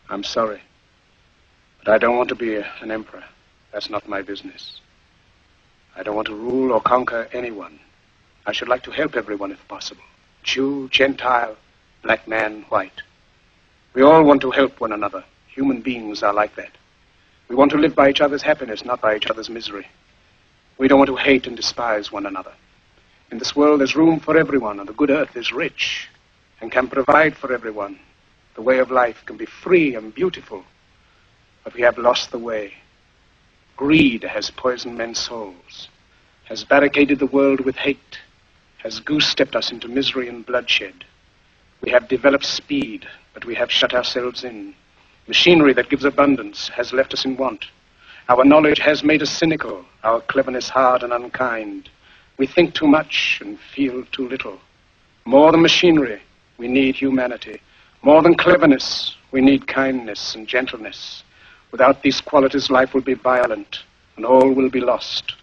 I'm sorry, but I don't want to be an emperor. That's not my business. I don't want to rule or conquer anyone. I should like to help everyone if possible. Jew, Gentile, black man, white. We all want to help one another. Human beings are like that. We want to live by each other's happiness, not by each other's misery. We don't want to hate and despise one another. In this world, there's room for everyone, and the good earth is rich and can provide for everyone. The way of life can be free and beautiful, but we have lost the way. Greed has poisoned men's souls, has barricaded the world with hate, has goose-stepped us into misery and bloodshed. We have developed speed, but we have shut ourselves in. Machinery that gives abundance has left us in want. Our knowledge has made us cynical, our cleverness hard and unkind. We think too much and feel too little. More than machinery, we need humanity. More than cleverness, we need kindness and gentleness. Without these qualities, life will be violent, and all will be lost.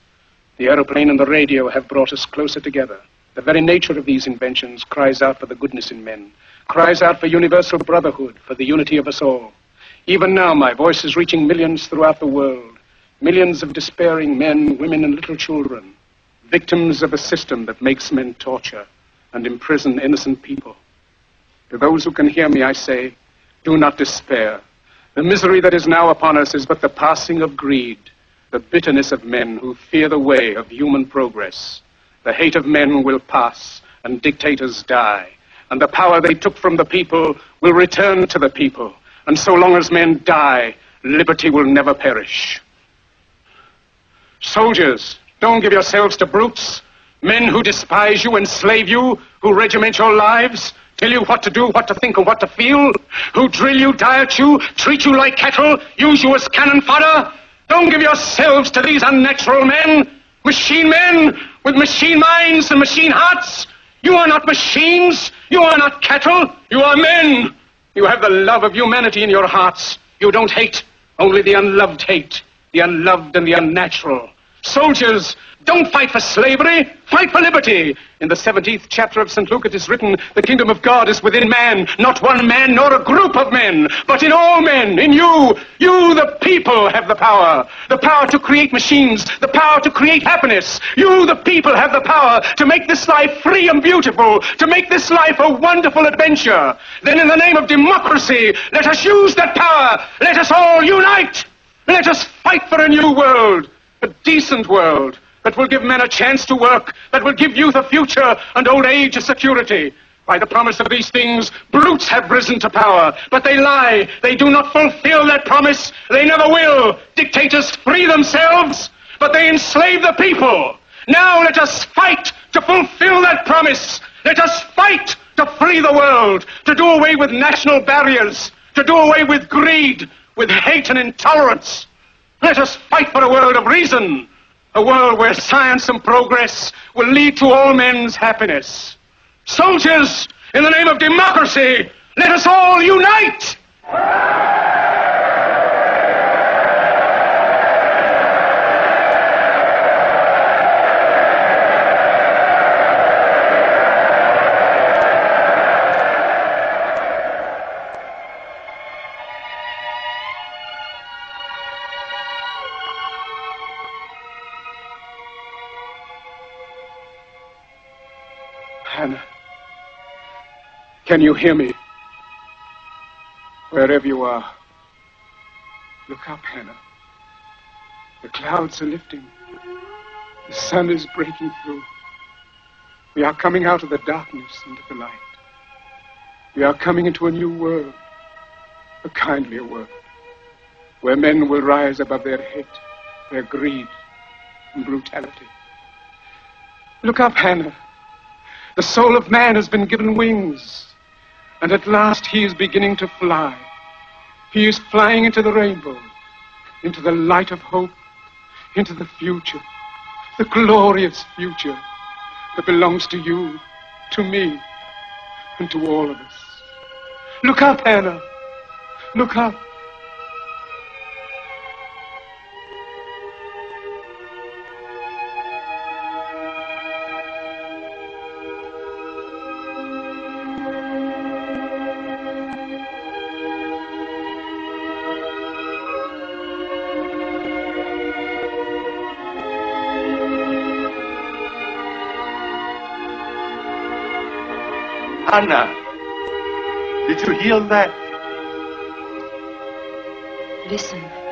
The aeroplane and the radio have brought us closer together. The very nature of these inventions cries out for the goodness in men, cries out for universal brotherhood, for the unity of us all. Even now, my voice is reaching millions throughout the world, millions of despairing men, women, and little children, victims of a system that makes men torture and imprison innocent people. To those who can hear me, I say, do not despair. The misery that is now upon us is but the passing of greed, the bitterness of men who fear the way of human progress. The hate of men will pass, and dictators die, and the power they took from the people will return to the people. And so long as men die, liberty will never perish. Soldiers, don't give yourselves to brutes, men who despise you, enslave you, who regiment your lives, tell you what to do, what to think, and what to feel, who drill you, diet you, treat you like cattle, use you as cannon fodder. Don't give yourselves to these unnatural men with machine minds and machine hearts. You are not machines, you are not cattle, you are men. You have the love of humanity in your hearts. You don't hate, only the unloved hate, the unloved and the unnatural. Soldiers, don't fight for slavery, fight for liberty. In the 17th chapter of St. Luke it is written, the kingdom of God is within man, not one man nor a group of men, but in all men, in you. You, the people, have the power to create machines, the power to create happiness. You, the people, have the power to make this life free and beautiful, to make this life a wonderful adventure. Then in the name of democracy, let us use that power. Let us all unite. Let us fight for a new world, a decent world, that will give men a chance to work, that will give youth a future and old age a security. By the promise of these things, brutes have risen to power, but they lie. They do not fulfill that promise. They never will. Dictators free themselves, but they enslave the people. Now let us fight to fulfill that promise. Let us fight to free the world, to do away with national barriers, to do away with greed, with hate and intolerance. Let us fight for a world of reason, a world where science and progress will lead to all men's happiness. Soldiers, in the name of democracy, let us all unite! Hannah, can you hear me? Wherever you are, look up, Hannah. The clouds are lifting. The sun is breaking through. We are coming out of the darkness into the light. We are coming into a new world, a kindlier world, where men will rise above their hate, their greed, and brutality. Look up, Hannah. The soul of man has been given wings, and at last he is beginning to fly. He is flying into the rainbow, into the light of hope, into the future, the glorious future that belongs to you, to me, and to all of us. Look up, Hannah. Look up. Anna, did you hear that? Listen.